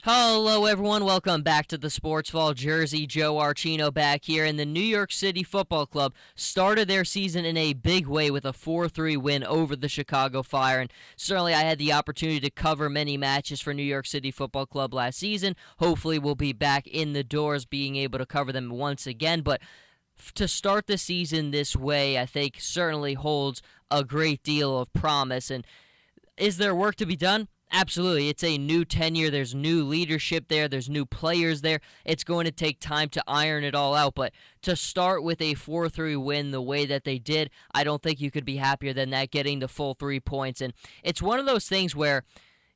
Hello, everyone. Welcome back to the Sports Ball Jersey. Joe Archino back here. And the New York City Football Club started their season in a big way with a 4-3 win over the Chicago Fire. And certainly, I had the opportunity to cover many matches for New York City Football Club last season. Hopefully, we'll be back in the doors being able to cover them once again. But to start the season this way, I think certainly holds a great deal of promise. And is there work to be done? Absolutely. It's a new tenure. There's new leadership there. There's new players there. It's going to take time to iron it all out. But to start with a 4-3 win the way that they did, I don't think you could be happier than that, getting the full 3 points. And it's one of those things where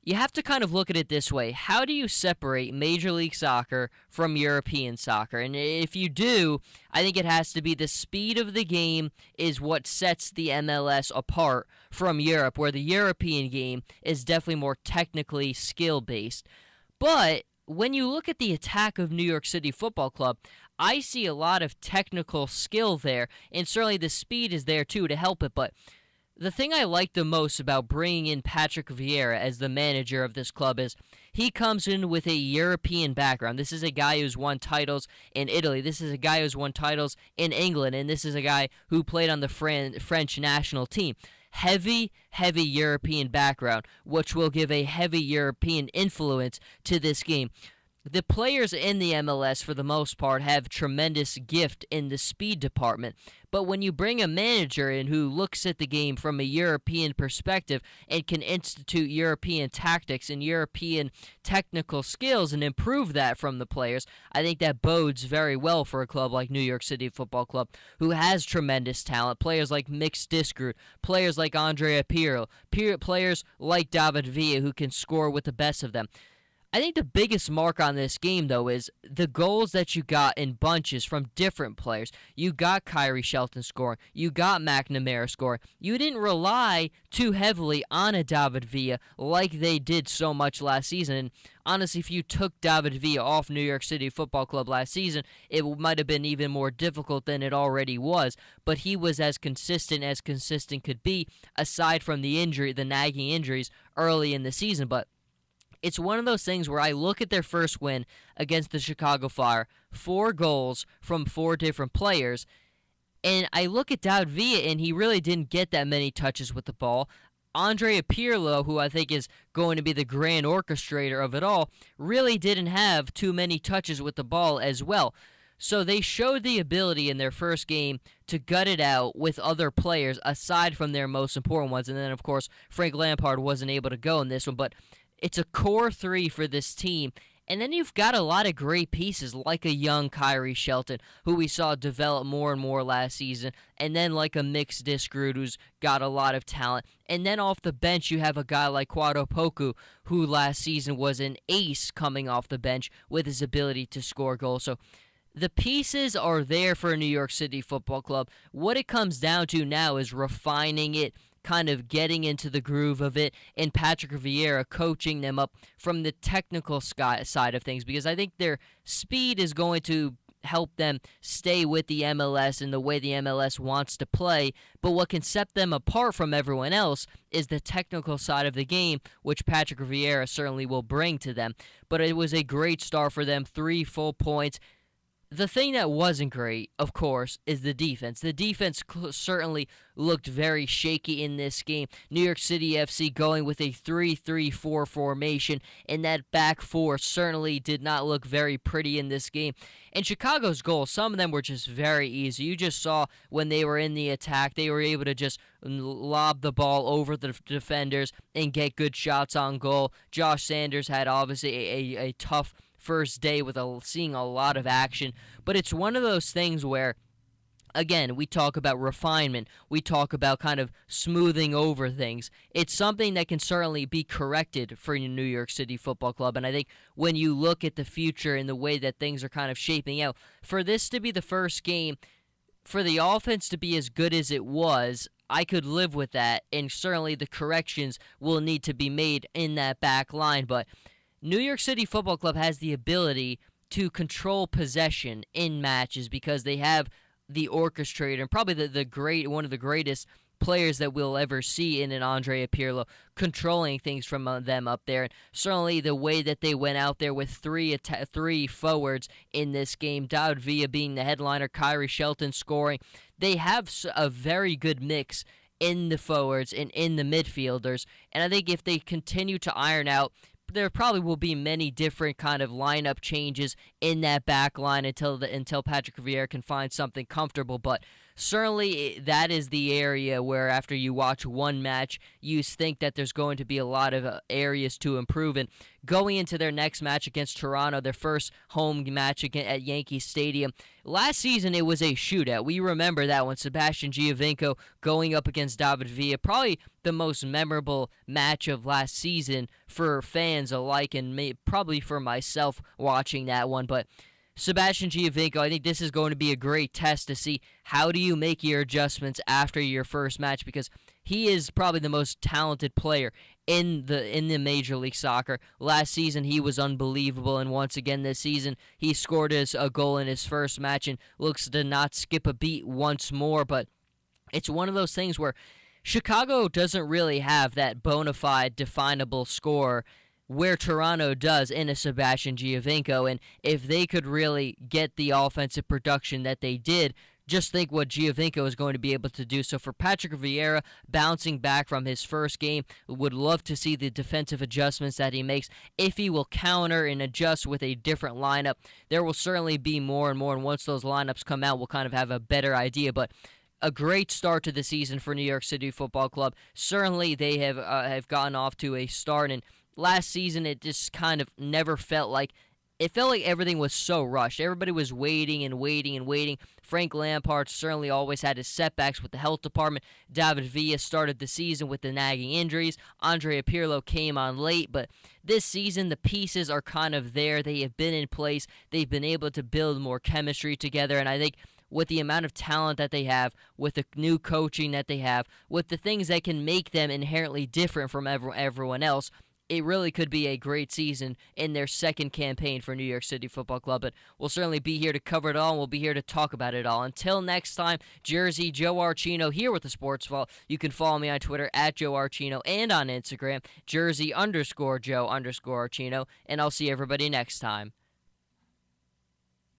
you have to kind of look at it this way. How do you separate Major League Soccer from European soccer? And if you do, I think it has to be the speed of the game is what sets the MLS apart from Europe, where the European game is definitely more technically skill-based. But when you look at the attack of New York City Football Club, I see a lot of technical skill there, and certainly the speed is there too to help it, but the thing I like the most about bringing in Patrick Vieira as the manager of this club is he comes in with a European background. This is a guy who's won titles in Italy. This is a guy who's won titles in England. And this is a guy who played on the French national team. Heavy European background, which will give a heavy European influence to this game. The players in the MLS, for the most part, have tremendous gift in the speed department. But when you bring a manager in who looks at the game from a European perspective and can institute European tactics and European technical skills and improve that from the players, I think that bodes very well for a club like New York City Football Club, who has tremendous talent. Players like Mix Diskerud, players like Andrea Pirlo, players like David Villa, who can score with the best of them. I think the biggest mark on this game, though, is the goals that you got in bunches from different players. You got Kyrie Shelton scoring. You got McNamara scoring. You didn't rely too heavily on a David Villa like they did so much last season. And honestly, if you took David Villa off New York City Football Club last season, it might have been even more difficult than it already was. But he was as consistent could be, aside from the nagging injuries early in the season. But it's one of those things where I look at their first win against the Chicago Fire, 4 goals from 4 different players, and I look at David Villa, and he really didn't get that many touches with the ball. Andrea Pirlo, who I think is going to be the grand orchestrator of it all, really didn't have too many touches with the ball as well. So they showed the ability in their first game to gut it out with other players aside from their most important ones. And then, of course, Frank Lampard wasn't able to go in this one, but it's a core 3 for this team. And then you've got a lot of great pieces like a young Kyrie Shelton, who we saw develop more and more last season, and then like a Mix Diskerud, who's got a lot of talent. And then off the bench, you have a guy like Kwado Poku, who last season was an ace coming off the bench with his ability to score goals. So the pieces are there for New York City Football Club. What it comes down to now is refining it, kind of getting into the groove of it, and Patrick Vieira coaching them up from the technical side of things, because I think their speed is going to help them stay with the MLS and the way the MLS wants to play. But what can set them apart from everyone else is the technical side of the game, which Patrick Vieira certainly will bring to them. But it was a great start for them, 3 full points. The thing that wasn't great, of course, is the defense. The defense certainly looked very shaky in this game. New York City FC going with a 3-3-4 formation, and that back four certainly did not look very pretty in this game. And Chicago's goals, some of them were just very easy. You just saw when they were in the attack, they were able to just lob the ball over the defenders and get good shots on goal. Josh Sanders had obviously a tough first day with seeing a lot of action, but it's one of those things where, again, we talk about refinement, we talk about kind of smoothing over things. It's something that can certainly be corrected for New York City Football Club, and I think when you look at the future and the way that things are kind of shaping out, for this to be the first game, for the offense to be as good as it was, I could live with that, and certainly the corrections will need to be made in that back line, but New York City Football Club has the ability to control possession in matches because they have the orchestrator and probably one of the greatest players that we'll ever see in an Andrea Pirlo controlling things from them up there. And certainly the way that they went out there with three forwards in this game, David Villa being the headliner, Kyrie Shelton scoring, they have a very good mix in the forwards and in the midfielders. And I think if they continue to iron out, there probably will be many different kind of lineup changes in that back line until Patrick Vieira can find something comfortable. But certainly that is the area where after you watch one match, you think that there's going to be a lot of areas to improve. And going into their next match against Toronto, their first home match at Yankee Stadium, last season it was a shootout. We remember that one. Sebastian Giovinco going up against David Villa, probably the most memorable match of last season for fans alike, and probably for myself watching that one. But Sebastian Giovinco, I think this is going to be a great test to see how do you make your adjustments after your first match, because he is probably the most talented player in the Major League Soccer. Last season he was unbelievable, and once again this season he scored a goal in his first match and looks to not skip a beat once more. But it's one of those things where Chicago doesn't really have that bona fide definable scorer where Toronto does in a Sebastian Giovinco, and if they could really get the offensive production that they did, just think what Giovinco is going to be able to do. So for Patrick Vieira, bouncing back from his first game, would love to see the defensive adjustments that he makes. If he will counter and adjust with a different lineup, there will certainly be more and more, and once those lineups come out, we'll kind of have a better idea. But a great start to the season for New York City Football Club. Certainly they have gotten off to a start, and last season it just kind of never felt like everything was so rushed. Everybody was waiting and waiting and waiting. Frank Lampard certainly always had his setbacks with the health department. David Villa started the season with the nagging injuries. Andrea Pirlo came on late, but this season the pieces are kind of there. They have been in place. They've been able to build more chemistry together, and I think with the amount of talent that they have, with the new coaching that they have, with the things that can make them inherently different from everyone else, it really could be a great season in their second campaign for New York City Football Club. But we'll certainly be here to cover it all, and we'll be here to talk about it all. Until next time, Jersey Joe Archino here with the Sports Vault. You can follow me on Twitter at Joe Archino and on Instagram, Jersey_Joe_Archino, and I'll see everybody next time.